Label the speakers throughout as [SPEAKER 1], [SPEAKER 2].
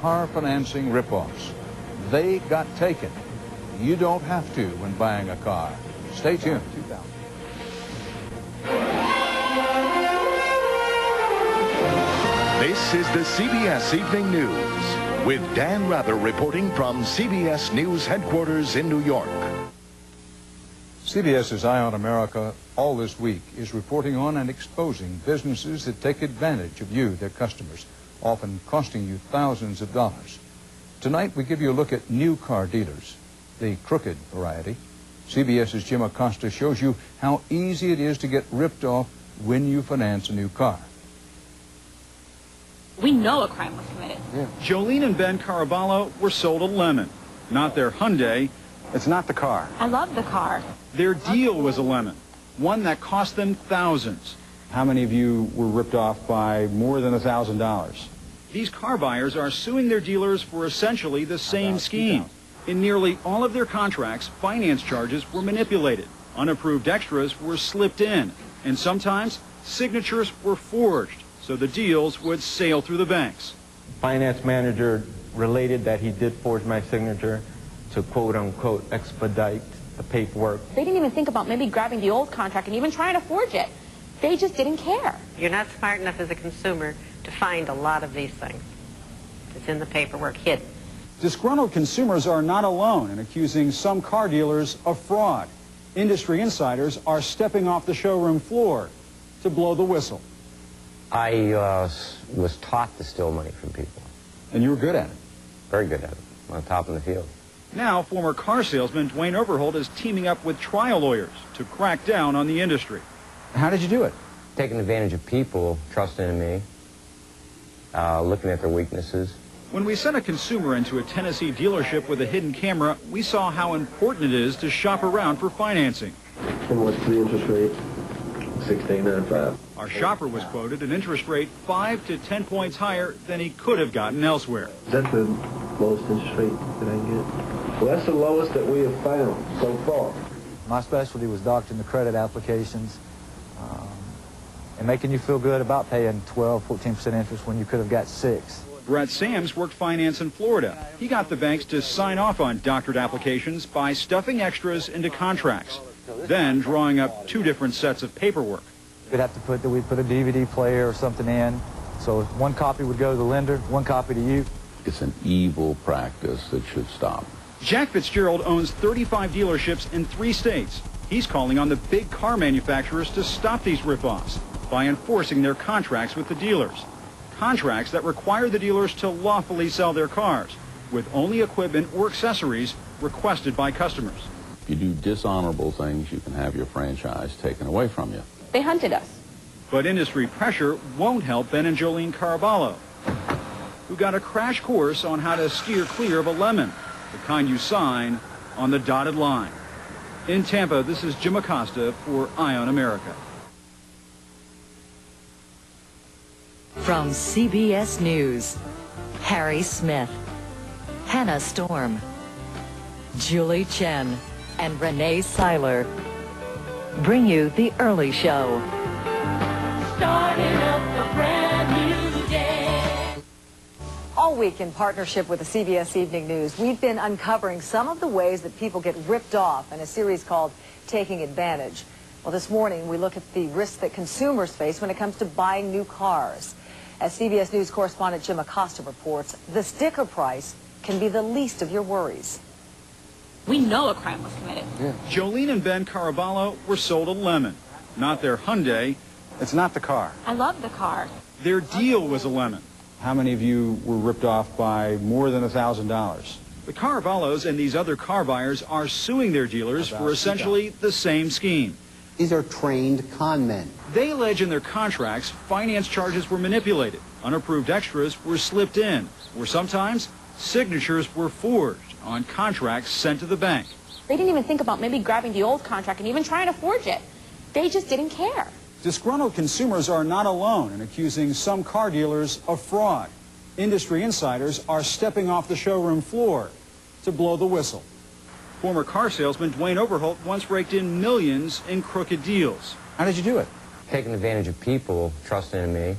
[SPEAKER 1] car financing ripoffs. They got taken. You don't have to when buying a car. Stay tuned.
[SPEAKER 2] This is the CBS Evening News with Dan Rather reporting from CBS News headquarters in New York.
[SPEAKER 1] CBS's Eye on America all this week is reporting on and exposing businesses that take advantage of you, their customers, often costing you thousands of dollars. Tonight we give you a look at new car dealers, the crooked variety. CBS's Jim Acosta shows you how easy it is to get ripped off when you finance a new car.
[SPEAKER 3] We know a crime was committed.
[SPEAKER 4] Yeah. Jolene and Ben Caraballo were sold a lemon, not their Hyundai.
[SPEAKER 5] It's not the car.
[SPEAKER 3] I love the car.
[SPEAKER 4] Their deal was a lemon, one that cost them thousands.
[SPEAKER 5] How many of you were ripped off by more than $1,000?
[SPEAKER 4] These car buyers are suing their dealers for essentially the same scheme. In nearly all of their contracts, finance charges were manipulated. Unapproved extras were slipped in, and sometimes signatures were forged so the deals would sail through the banks.
[SPEAKER 6] Finance manager related that he did forge my signature to quote-unquote expedite the paperwork.
[SPEAKER 3] They didn't even think about maybe grabbing the old contract and even trying to forge it. They just didn't care.
[SPEAKER 7] You're not smart enough as a consumer to find a lot of these things. It's in the paperwork, hidden.
[SPEAKER 4] Disgruntled consumers are not alone in accusing some car dealers of fraud. Industry insiders are stepping off the showroom floor to blow the whistle.
[SPEAKER 8] I was taught to steal money from people.
[SPEAKER 4] And you were good at it?
[SPEAKER 8] Very good at it. On top of the field.
[SPEAKER 4] Now, former car salesman Duane Overholt is teaming up with trial lawyers to crack down on the industry. How did you do it?
[SPEAKER 8] Taking advantage of people, trusting in me, looking at their weaknesses.
[SPEAKER 4] When we sent a consumer into a Tennessee dealership with a hidden camera, we saw how important it is to shop around for financing.
[SPEAKER 9] And what's the interest rate? 16.95.
[SPEAKER 4] Our shopper was quoted an interest rate 5 to 10 points higher than he could have gotten elsewhere.
[SPEAKER 9] Is that the lowest interest rate that I can get? Well, that's the lowest that we have found so far.
[SPEAKER 10] My specialty was doctoring the credit applications and making you feel good about paying 12, 14% interest when you could have got 6.
[SPEAKER 4] Brett Sams worked finance in Florida. He got the banks to sign off on doctored applications by stuffing extras into contracts, then drawing up 2 different sets of paperwork.
[SPEAKER 10] We'd have to put a DVD player or something in, so one copy would go to the lender, one copy to you.
[SPEAKER 11] It's an evil practice that should stop.
[SPEAKER 4] Jack Fitzgerald owns 35 dealerships in 3 states. He's calling on the big car manufacturers to stop these ripoffs by enforcing their contracts with the dealers. Contracts that require the dealers to lawfully sell their cars with only equipment or accessories requested by customers.
[SPEAKER 11] If you do dishonorable things, you can have your franchise taken away from you.
[SPEAKER 3] They hunted us.
[SPEAKER 4] But industry pressure won't help Ben and Jolene Caraballo, who got a crash course on how to steer clear of a lemon, the kind you sign on the dotted line. In Tampa, this is Jim Acosta for Eye on America.
[SPEAKER 12] From CBS News, Harry Smith, Hannah Storm, Julie Chen, and Renee Seiler bring you The Early Show.
[SPEAKER 13] Starting up a brand new day.
[SPEAKER 14] All week, in partnership with the CBS Evening News, we've been uncovering some of the ways that people get ripped off in a series called Taking Advantage. Well, this morning, we look at the risks that consumers face when it comes to buying new cars. As CBS News correspondent Jim Acosta reports, the sticker price can be the least of your worries.
[SPEAKER 3] We know a crime was committed.
[SPEAKER 4] Yeah. Jolene and Ben Caraballo were sold a lemon, not their Hyundai.
[SPEAKER 5] It's not the car.
[SPEAKER 3] I love the car.
[SPEAKER 4] Their deal was a lemon.
[SPEAKER 5] How many of you were ripped off by more than $1,000?
[SPEAKER 4] The Caraballos and these other car buyers are suing their dealers for essentially the same scheme.
[SPEAKER 15] These are trained con men.
[SPEAKER 4] They allege in their contracts finance charges were manipulated, unapproved extras were slipped in, or sometimes signatures were forged on contracts sent to the bank.
[SPEAKER 3] They didn't even think about maybe grabbing the old contract and even trying to forge it. They just didn't care.
[SPEAKER 4] Disgruntled consumers are not alone in accusing some car dealers of fraud. Industry insiders are stepping off the showroom floor to blow the whistle. Former car salesman Duane Overholt once raked in millions in crooked deals. How did you do it?
[SPEAKER 8] Taking advantage of people, trusting in me,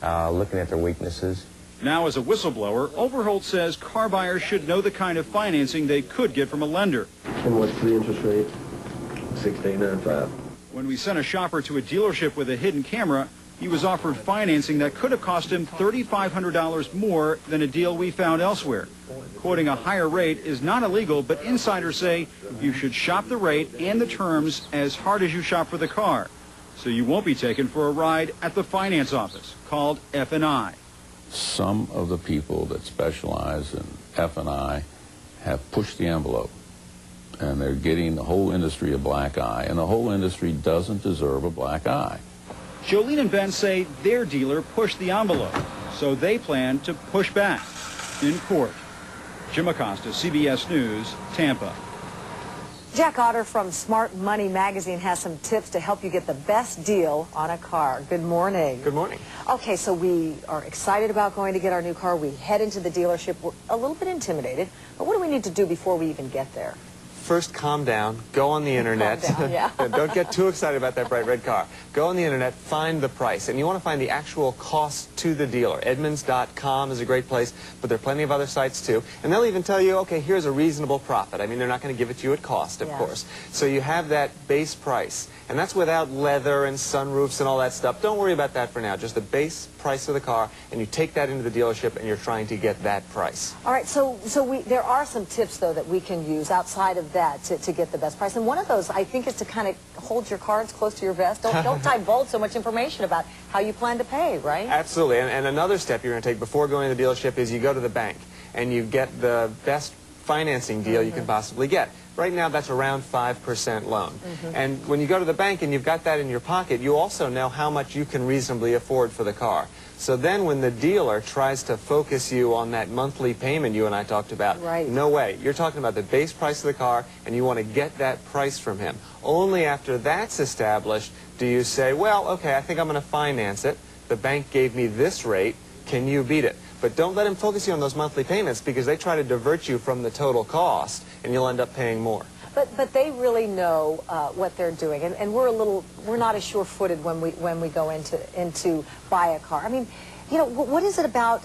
[SPEAKER 8] looking at their weaknesses.
[SPEAKER 4] Now, as a whistleblower, Overholt says car buyers should know the kind of financing they could get from a lender.
[SPEAKER 9] And what's the interest rate? 6.895.
[SPEAKER 4] When we sent a shopper to a dealership with a hidden camera, he was offered financing that could have cost him $3,500 more than a deal we found elsewhere. Quoting a higher rate is not illegal, but insiders say you should shop the rate and the terms as hard as you shop for the car, so you won't be taken for a ride at the finance office, called F&I.
[SPEAKER 11] Some of the people that specialize in F&I have pushed the envelope, and they're getting the whole industry a black eye, and the whole industry doesn't deserve a black eye.
[SPEAKER 4] Jolene and Ben say their dealer pushed the envelope, so they plan to push back in court. Jim Acosta, CBS News, Tampa.
[SPEAKER 14] Jack Otter from Smart Money Magazine has some tips to help you get the best deal on a car. Good morning.
[SPEAKER 16] Good morning.
[SPEAKER 14] Okay, so we are excited about going to get our new car. We head into the dealership. We're a little bit intimidated, but what do we need to do before we even get there?
[SPEAKER 16] First, calm down. Go on the internet.
[SPEAKER 14] Calm down, yeah.
[SPEAKER 16] Don't get too excited about that bright red car. Go on the internet, find the price, and you want to find the actual cost to the dealer. Edmunds.com is a great place, but there are plenty of other sites too. And they'll even tell you, okay, here's a reasonable profit. I mean, they're not going to give it to you at cost, of course. So you have that base price, and that's without leather and sunroofs and all that stuff. Don't worry about that for now. Just the base price of the car, and you take that into the dealership, and you're trying to get that price.
[SPEAKER 14] All right, so there are some tips, though, that we can use outside of that to get the best price. And one of those, I think, is to kind of hold your cards close to your vest. Don't divulge so much information about how you plan to pay, right?
[SPEAKER 16] Absolutely. And another step you're going to take before going to the dealership is you go to the bank and you get the best financing deal you can possibly get. Right now, that's around 5% loan. And when you go to the bank and you've got that in your pocket, you also know how much you can reasonably afford for the car. So then when the dealer tries to focus you on that monthly payment you and I talked about, no way. You're talking about the base price of the car, and you want to get that price from him. Only after that's established do you say, well, okay, I think I'm going to finance it. The bank gave me this rate. Can you beat it? But don't let him focus you on those monthly payments, because they try to divert you from the total cost, and you'll end up paying more.
[SPEAKER 14] But they really know what they're doing, and we're not as sure-footed when we go into buy a car. I mean, you know, what is it about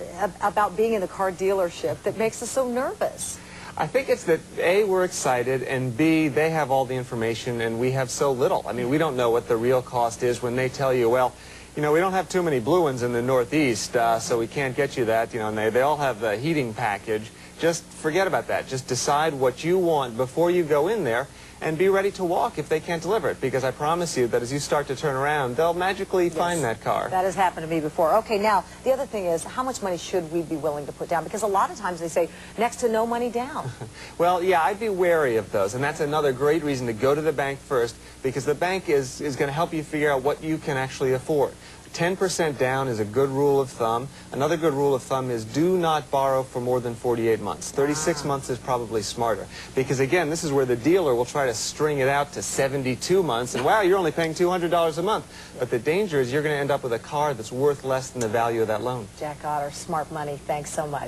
[SPEAKER 14] being in the car dealership that makes us so nervous?
[SPEAKER 16] I think it's that A, we're excited, and B, they have all the information and we have so little. I mean, we don't know what the real cost is when they tell you, well, you know, we don't have too many blue ones in the Northeast, so we can't get you that. You know, and they all have the heating package. Just forget about that. Just decide what you want before you go in there, and be ready to walk if they can't deliver it, because I promise you that as you start to turn around, they'll magically find that car.
[SPEAKER 14] That has happened to me before. Okay, now, the other thing is, how much money should we be willing to put down? Because a lot of times they say, next to no money down.
[SPEAKER 16] Well, yeah, I'd be wary of those, and that's another great reason to go to the bank first, because the bank is going to help you figure out what you can actually afford. 10% down is a good rule of thumb. Another good rule of thumb is do not borrow for more than 48 months. 36 months is probably smarter. Because again, this is where the dealer will try to string it out to 72 months, and wow, you're only paying $200 a month. But the danger is you're going to end up with a car that's worth less than the value of that loan.
[SPEAKER 14] Jack Otter, Smart Money, thanks so much.